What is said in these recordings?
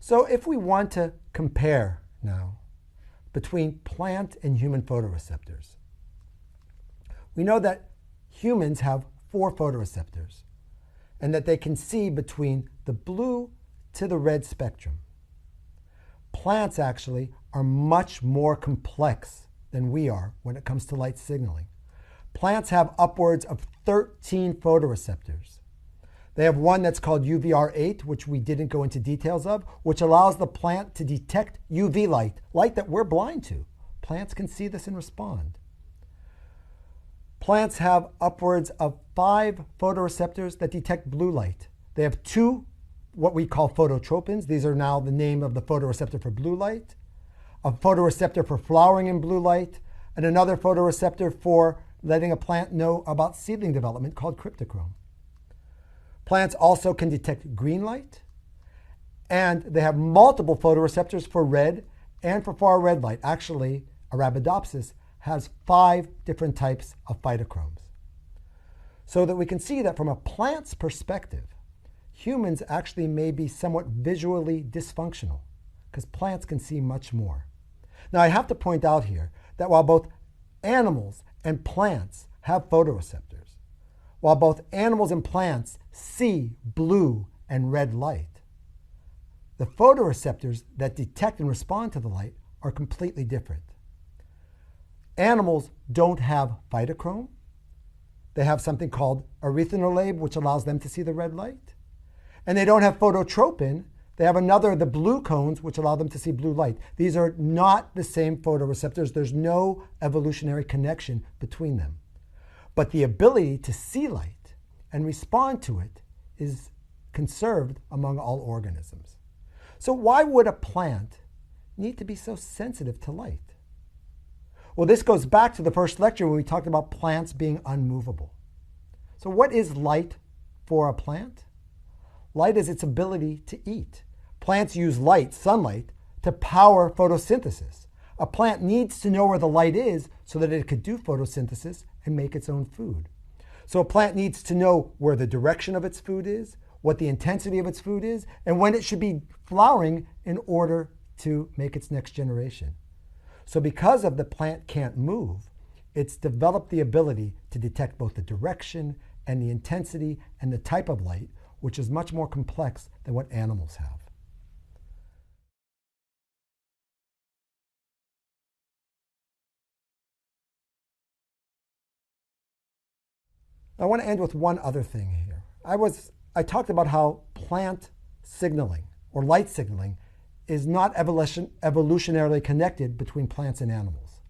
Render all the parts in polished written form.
So if we want to compare now between plant and human photoreceptors, we know that humans have 4 photoreceptors and that they can see between the blue to the red spectrum. Plants actually are much more complex than we are when it comes to light signaling. Plants have upwards of 13 photoreceptors. They have one that's called UVR8, which we didn't go into details of, which allows the plant to detect UV light, light that we're blind to. Plants can see this and respond. Plants have upwards of 5 photoreceptors that detect blue light. They have 2 what we call phototropins. These are now the name of the photoreceptor for blue light, a photoreceptor for flowering in blue light, and another photoreceptor for letting a plant know about seedling development called cryptochrome. Plants also can detect green light, and they have multiple photoreceptors for red and for far red light. Actually, Arabidopsis has 5 different types of phytochromes. So that we can see that from a plant's perspective, humans actually may be somewhat visually dysfunctional because plants can see much more. Now, I have to point out here that while both animals and plants have photoreceptors, while both animals and plants see blue and red light, the photoreceptors that detect and respond to the light are completely different. Animals don't have phytochrome. They have something called erythrolabe, which allows them to see the red light. And they don't have phototropin. They have another, the blue cones, which allow them to see blue light. These are not the same photoreceptors. There's no evolutionary connection between them. But the ability to see light and respond to it is conserved among all organisms. So why would a plant need to be so sensitive to light? Well, this goes back to the first lecture when we talked about plants being unmovable. So what is light for a plant? Light is its ability to eat. Plants use light, sunlight, to power photosynthesis. A plant needs to know where the light is so that it could do photosynthesis and make its own food. So a plant needs to know where the direction of its food is, what the intensity of its food is, and when it should be flowering in order to make its next generation. So because of the plant can't move, it's developed the ability to detect both the direction and the intensity and the type of light, which is much more complex than what animals have. I want to end with one other thing here. I talked about how plant signaling or light signaling is not evolutionarily connected between plants and animals.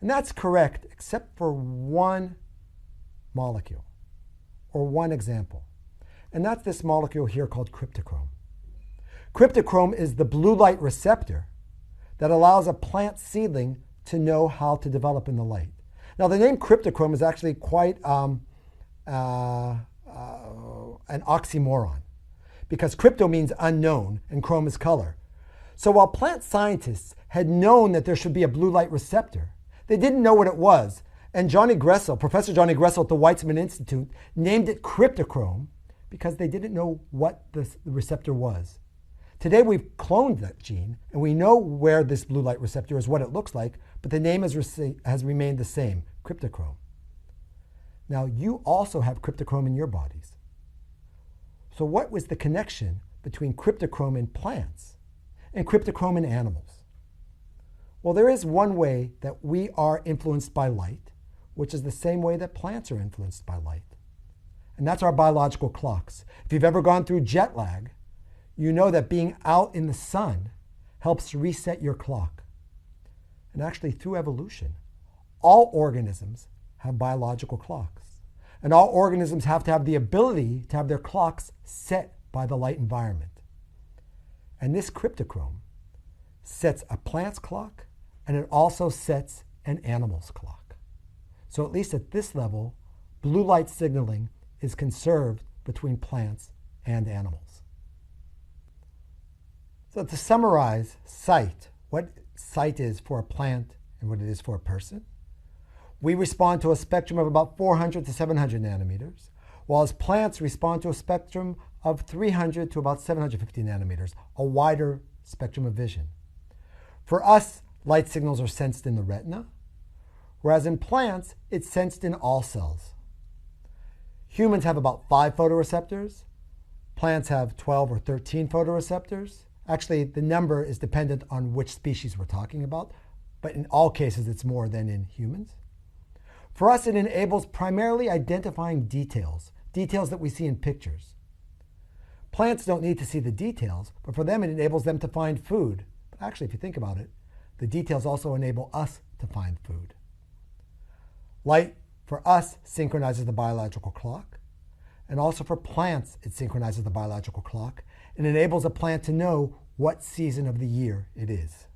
And that's correct except for one molecule or one example. And that's this molecule here called cryptochrome. Cryptochrome is the blue light receptor that allows a plant seedling to know how to develop in the light. Now, the name cryptochrome is actually quite an oxymoron because crypto means unknown and chrome is color. So while plant scientists had known that there should be a blue light receptor, they didn't know what it was. And Professor Johnny Gressel at the Weizmann Institute named it cryptochrome because they didn't know what the receptor was. Today we've cloned that gene and we know where this blue light receptor is, what it looks like, but the name has remained the same, cryptochrome. Now you also have cryptochrome in your bodies. So what was the connection between cryptochrome in plants and cryptochrome in animals? Well, there is one way that we are influenced by light, which is the same way that plants are influenced by light. And that's our biological clocks. If you've ever gone through jet lag, you know that being out in the sun helps reset your clock. And actually, through evolution, all organisms have biological clocks. And all organisms have to have the ability to have their clocks set by the light environment. And this cryptochrome sets a plant's clock, and it also sets an animal's clock. So at least at this level, blue light signaling is conserved between plants and animals. So to summarize sight, what sight is for a plant and what it is for a person, we respond to a spectrum of about 400 to 700 nanometers, while plants respond to a spectrum of 300 to about 750 nanometers, a wider spectrum of vision. For us, light signals are sensed in the retina, whereas in plants, it's sensed in all cells. Humans have about 5 photoreceptors. Plants have 12 or 13 photoreceptors. Actually, the number is dependent on which species we're talking about, but in all cases, it's more than in humans. For us, it enables primarily identifying details that we see in pictures. Plants don't need to see the details, but for them, it enables them to find food. But actually, if you think about it, the details also enable us to find food. Light, for us, synchronizes the biological clock. And also for plants, it synchronizes the biological clock and enables a plant to know what season of the year it is.